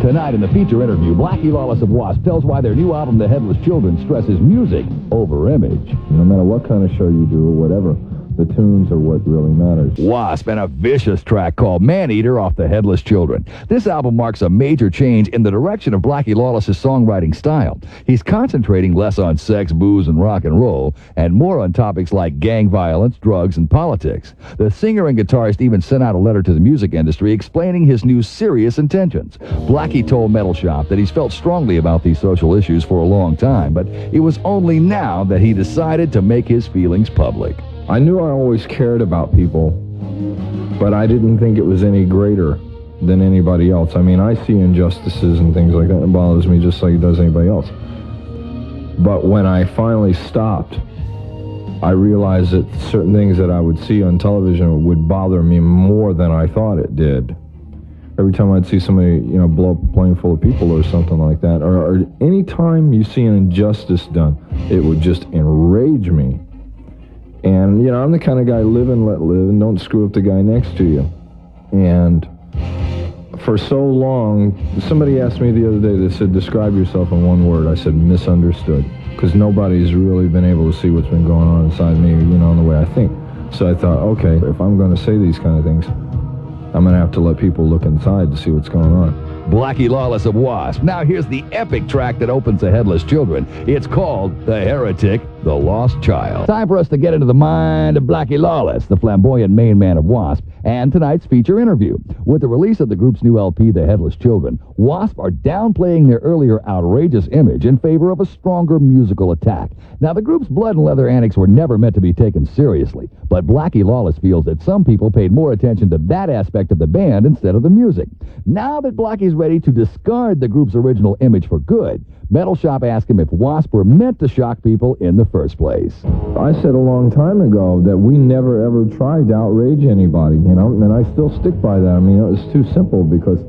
Tonight in the feature interview, Blackie Lawless of W.A.S.P. tells why their new album, The Headless Children, stresses music over image. No matter what kind of show you do or whatever, the tunes are what really matters. W.A.S.P. and a vicious track called Man-Eater off The Headless Children. This album marks a major change in the direction of Blackie Lawless's songwriting style. He's concentrating less on sex, booze, and rock and roll, and more on topics like gang violence, drugs, and politics. The singer and guitarist even sent out a letter to the music industry explaining his new serious intentions. Blackie told Metalshop that he's felt strongly about these social issues for a long time, but it was only now that he decided to make his feelings public. I knew I always cared about people, but I didn't think it was any greater than anybody else. I mean, I see injustices and things like that. It bothers me just like it does anybody else. But when I finally stopped, I realized that certain things that I would see on television would bother me more than I thought it did. Every time I'd see somebody, blow up a plane full of people or something like that, or any time you see an injustice done, it would just enrage me. And, I'm the kind of guy, live and let live, and don't screw up the guy next to you. And for so long, somebody asked me the other day, they said, describe yourself in one word. I said, misunderstood. Because nobody's really been able to see what's been going on inside me, in the way I think. So I thought, okay, if I'm going to say these kind of things, I'm going to have to let people look inside to see what's going on. Blackie Lawless of W.A.S.P. Now here's the epic track that opens The Headless Children. It's called The Heretic, The Lost Child. Time for us to get into the mind of Blackie Lawless, the flamboyant main man of W.A.S.P., and tonight's feature interview. With the release of the group's new LP, The Headless Children, W.A.S.P. are downplaying their earlier outrageous image in favor of a stronger musical attack. Now, the group's blood and leather antics were never meant to be taken seriously, but Blackie Lawless feels that some people paid more attention to that aspect of the band instead of the music. Now that Blackie's ready to discard the group's original image for good, Metalshop asked him if W.A.S.P. were meant to shock people in the first place. I said a long time ago that we never ever tried to outrage anybody, and I still stick by that. I mean, it was too simple, because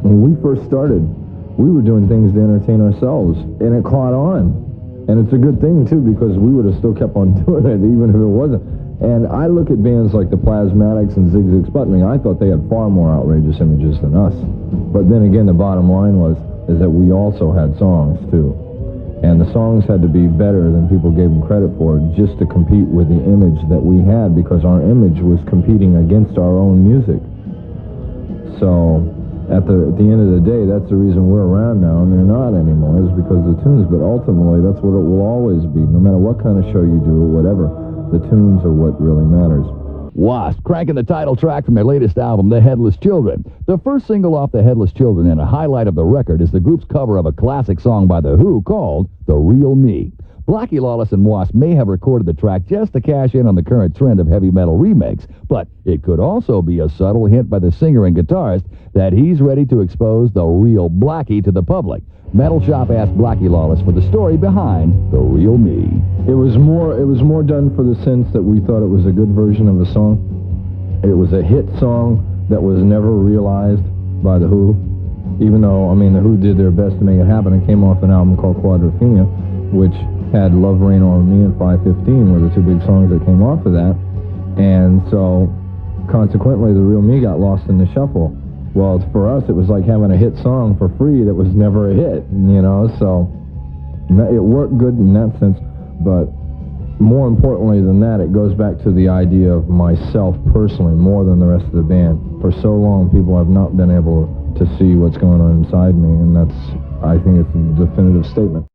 when we first started, we were doing things to entertain ourselves, and it caught on. And it's a good thing, too, because we would have still kept on doing it even if it wasn't. And I look at bands like the Plasmatics and Zig Zig Sputnik. I thought they had far more outrageous images than us. But then again, the bottom line is that we also had songs, too. And the songs had to be better than people gave them credit for, just to compete with the image that we had, because our image was competing against our own music. So at the end of the day, that's the reason we're around now, and they're not anymore, is because of the tunes. But ultimately, that's what it will always be. No matter what kind of show you do or whatever, the tunes are what really matters. W.A.S.P. cranking the title track from their latest album, The Headless Children. The first single off The Headless Children and a highlight of the record is the group's cover of a classic song by The Who called The Real Me. Blackie Lawless and W.A.S.P. may have recorded the track just to cash in on the current trend of heavy metal remakes, but it could also be a subtle hint by the singer and guitarist that he's ready to expose the real Blackie to the public. Metalshop asked Blackie Lawless for the story behind The Real Me. It was more done for the sense that we thought it was a good version of a song. It was a hit song that was never realized by The Who, even though, The Who did their best to make it happen. It came off an album called Quadrophenia, which had Love Rain on Me and 515 were the two big songs that came off of that. And so, consequently, The Real Me got lost in the shuffle. Well, for us, it was like having a hit song for free that was never a hit, so it worked good in that sense. But more importantly than that, it goes back to the idea of myself personally more than the rest of the band. For so long, people have not been able to see what's going on inside me, and I think it's a definitive statement.